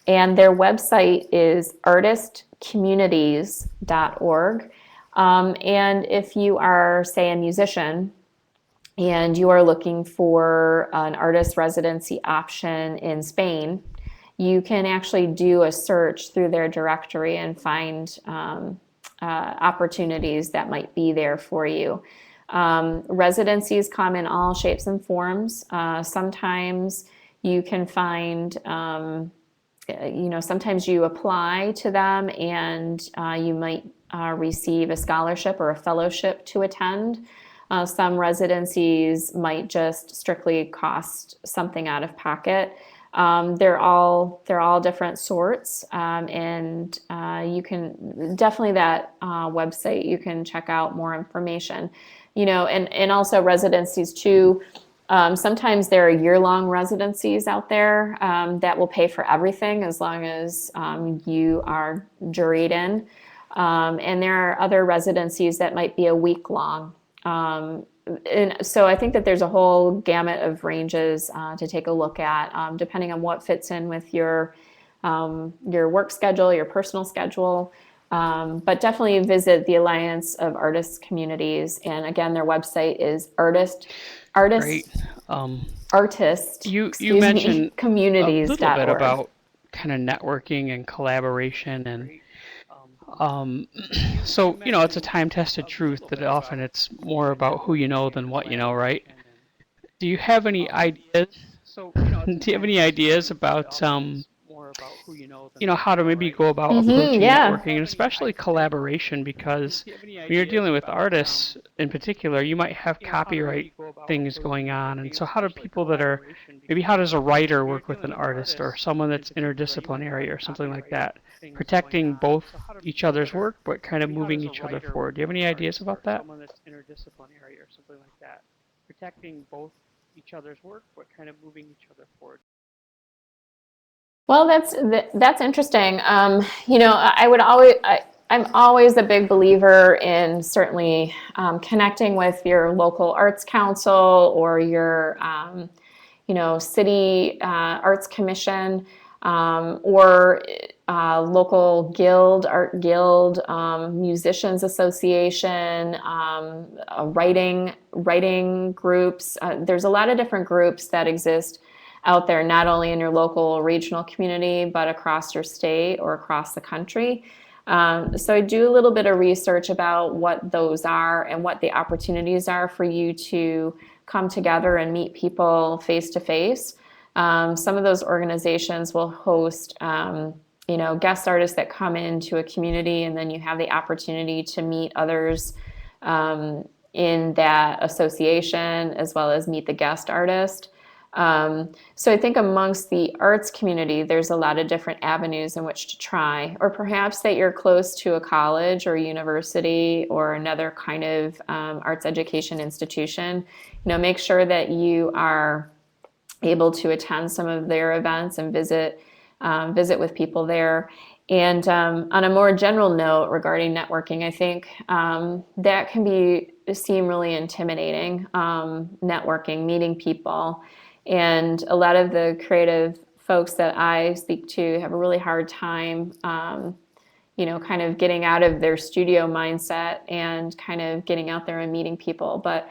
And their website is artistcommunities.org. And if you are, say, a musician and you are looking for an artist residency option in Spain, you can actually do a search through their directory and find opportunities that might be there for you. Residencies come in all shapes and forms. Sometimes you can find sometimes you apply to them and you might receive a scholarship or a fellowship to attend. Some residencies might just strictly cost something out of pocket. They're all different sorts, and you can definitely that website. You can check out more information, and also residencies too. Sometimes there are year-long residencies out there that will pay for everything as long as you are juried in. And there are other residencies that might be a week long. And so I think that there's a whole gamut of ranges to take a look at, depending on what fits in with your work schedule, your personal schedule. But definitely visit the Alliance of Artists Communities. And again, their website is Great. You mentioned a little bit communities.org. about kind of networking and collaboration and um, so it's a time-tested truth that often it's more about who you know than what you know, right? Do you have any ideas? Do you have any ideas about how to maybe go about approaching Yeah. networking and especially collaboration? Because when you're dealing with artists in particular, you might have copyright things going on. And so how do people that are maybe how does a writer work with an artist or someone that's interdisciplinary or something like that? Protecting both each other's work but kind of moving each other forward. Do you have any ideas about that? Well, that's interesting. I would I'm always a big believer in certainly connecting with your local arts council or your city arts commission, or local guild, art guild, musicians association, writing groups. There's a lot of different groups that exist out there, not only in your local regional community, but across your state or across the country. So I do a little bit of research about what those are and what the opportunities are for you to come together and meet people face to face. Some of those organizations will host guest artists that come into a community, and then you have the opportunity to meet others in that association as well as meet the guest artist. So I think amongst the arts community, there's a lot of different avenues in which to try, or perhaps that you're close to a college or university or another kind of arts education institution. Make sure that you are able to attend some of their events and visit with people there. And on a more general note regarding networking, I think that can seem really intimidating. Networking, meeting people. And a lot of the creative folks that I speak to have a really hard time, kind of getting out of their studio mindset and kind of getting out there and meeting people. But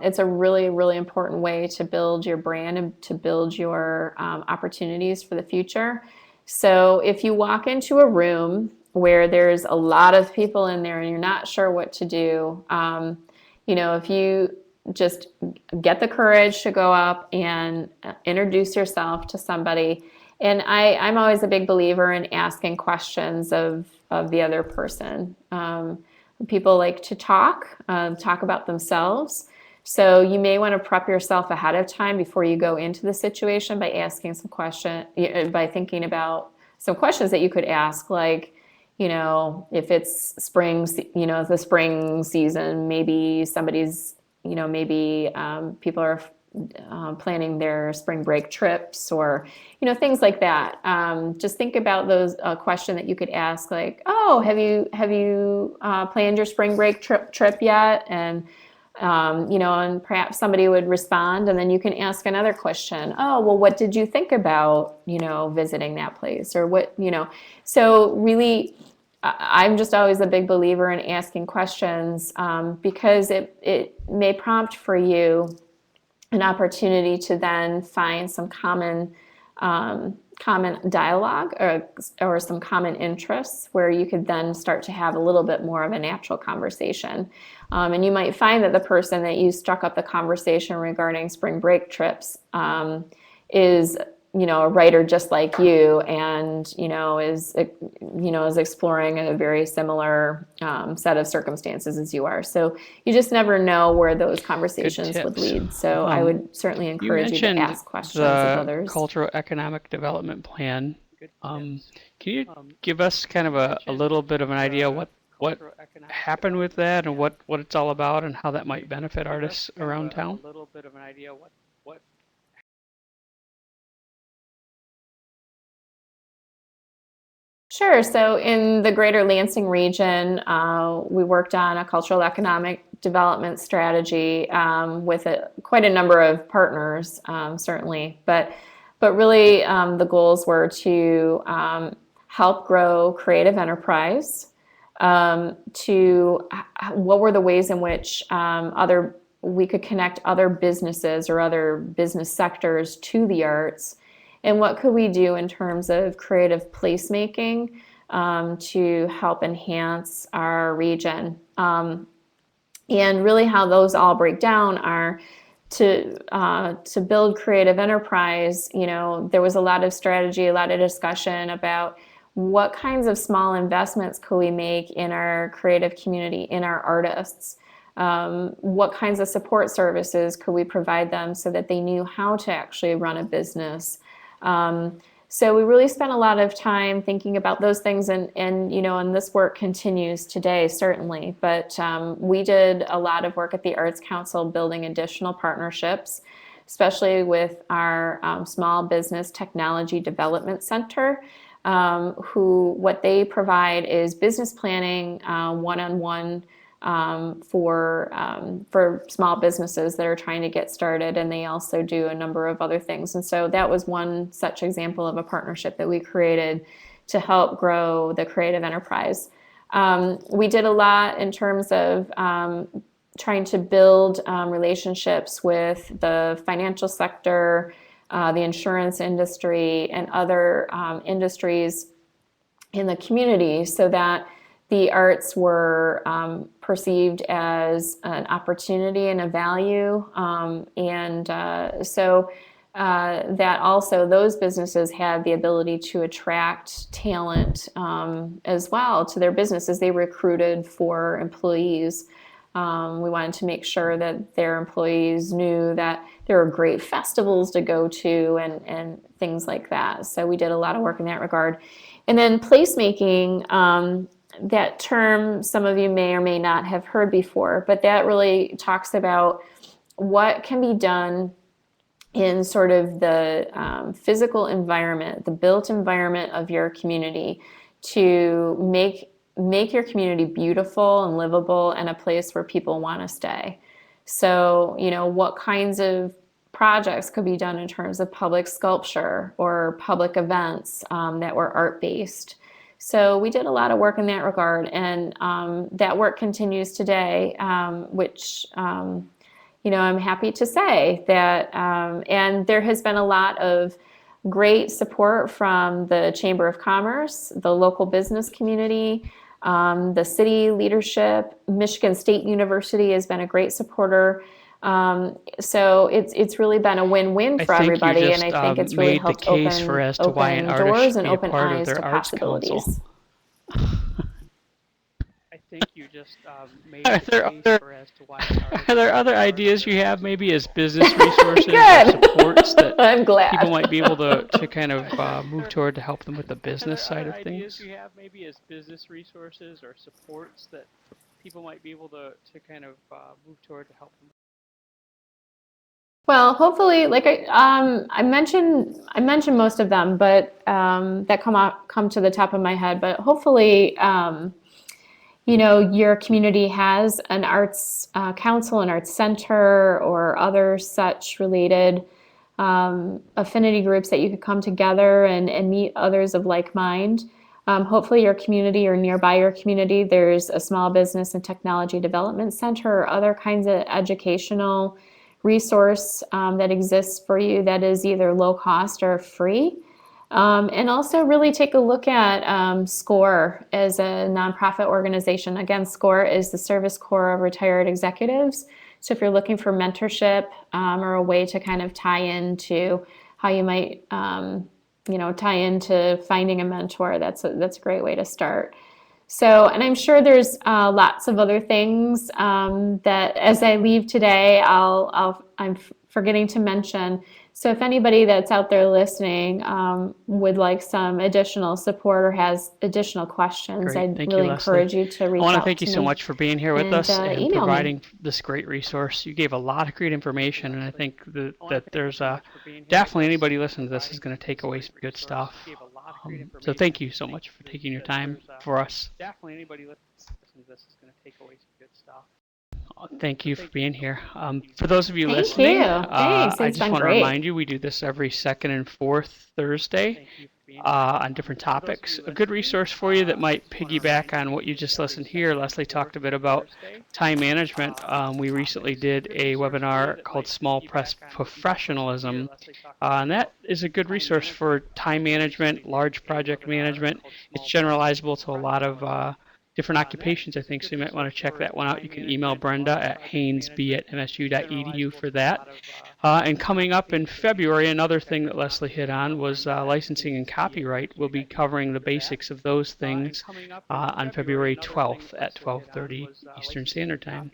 it's a really, really important way to build your brand and to build your opportunities for the future. So if you walk into a room where there's a lot of people in there and you're not sure what to do, if you just get the courage to go up and introduce yourself to somebody. And I'm always a big believer in asking questions of the other person. People like to talk about themselves. So you may want to prep yourself ahead of time before you go into the situation by asking some questions, by thinking about some questions that you could ask, like, if it's spring, the spring season, maybe somebody's, maybe people are planning their spring break trips, or things like that. Just think about those question that you could ask, like, oh, have you planned your spring break trip yet? And and perhaps somebody would respond, and then you can ask another question. Oh, well, what did you think about visiting that place, or what So really, I'm just always a big believer in asking questions, because it may prompt for you an opportunity to then find some common dialogue, or some common interests, where you could then start to have a little bit more of a natural conversation. And you might find that the person that you struck up the conversation regarding spring break trips is a writer just like you, and is exploring a very similar set of circumstances as you are. So you just never know where those conversations would lead. So I would certainly encourage you to ask questions of others. Cultural Economic Development Plan. Can you give us kind of a little bit of an idea what happened with that, and what it's all about, and how that might benefit artists around town? Sure. So in the greater Lansing region, we worked on a cultural economic development strategy with quite a number of partners, certainly. But really, the goals were to help grow creative enterprise, what were the ways in which we could connect other businesses or other business sectors to the arts, and what could we do in terms of creative placemaking to help enhance our region. And really how those all break down are to build creative enterprise. There was a lot of strategy, a lot of discussion about what kinds of small investments could we make in our creative community, in our artists. What kinds of support services could we provide them so that they knew how to actually run a business? So we really spent a lot of time thinking about those things, and this work continues today, certainly. But we did a lot of work at the Arts Council building additional partnerships, especially with our Small Business Technology Development Center, what they provide is business planning one-on-one for small businesses that are trying to get started, and they also do a number of other things. And so that was one such example of a partnership that we created to help grow the creative enterprise. We did a lot in terms of trying to build relationships with the financial sector, the insurance industry, and other industries in the community, so that the arts were perceived as an opportunity and a value, so that also those businesses had the ability to attract talent as well to their businesses. They recruited for employees. We wanted to make sure that their employees knew that there were great festivals to go to and things like that. So we did a lot of work in that regard. And then placemaking, that term some of you may or may not have heard before, but that really talks about what can be done in sort of the physical environment, the built environment of your community, to make your community beautiful and livable and a place where people want to stay. So, what kinds of projects could be done in terms of public sculpture or public events that were art-based. So we did a lot of work in that regard, and that work continues today, which I'm happy to say that, and there has been a lot of great support from the Chamber of Commerce, the local business community, the city leadership. Michigan State University has been a great supporter. So it's really been a win-win I for think you everybody, and just I think it's really made the helped case for as to why an open artist doors should and be a open part of eyes their to arts council. possibilities. I think you just made the case for as to why an artist. Are there other ideas you have, maybe as business resources or Good. supports that I'm glad. people might be able to kind of move toward to help them with the business side of ideas things? you have maybe as business resources or supports that people might be able to kind of move toward to help them? Well, hopefully, like I mentioned most of them, but that come to the top of my head. But hopefully, your community has an arts council, an arts center, or other such related affinity groups that you could come together and meet others of like mind. Hopefully, your community or nearby your community, there's a small business and technology development center or other kinds of educational resource that exists for you that is either low cost or free. And also really take a look at SCORE as a nonprofit organization. Again, SCORE is the Service Corps of Retired Executives. So if you're looking for mentorship or a way to kind of tie into how you might, tie into finding a mentor, that's a great way to start. So, and I'm sure there's lots of other things that as I leave today, I'm forgetting to mention. So if anybody that's out there listening would like some additional support or has additional questions, Great. I'd Thank you, really Leslie. encourage you to reach I want to out thank to you so me much for being here with us and email me. providing this great resource. You gave a lot of great information, and I think that there's definitely anybody listening to this is going to take away some good stuff. So thank you so much for taking your time for us. Definitely anybody listening to this is going to take away some good stuff. Thank you for being here. For those of you Thank listening, you. Thanks. I It's just been want to great. remind you we do this every second and fourth Thursday on different topics. A good resource for you that might piggyback on what you just listened here. Leslie talked a bit about time management. We recently did a webinar called Small Press Professionalism, and that is a good resource for time management, large project management. It's generalizable to a lot of different occupations, I think, so you might want to check that one out. You can email Brenda at haynesb@msu.edu for that. And coming up in February, another thing that Leslie hit on was licensing and copyright. We'll be covering the basics of those things on February 12th at 12:30 Eastern Standard Time.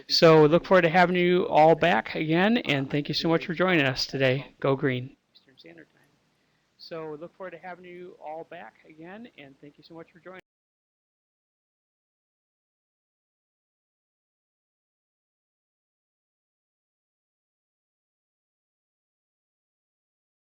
So look forward to having you all back again, and thank you so much for joining us today. Go Green. So look forward to having you all back again, and thank you so much for joining us.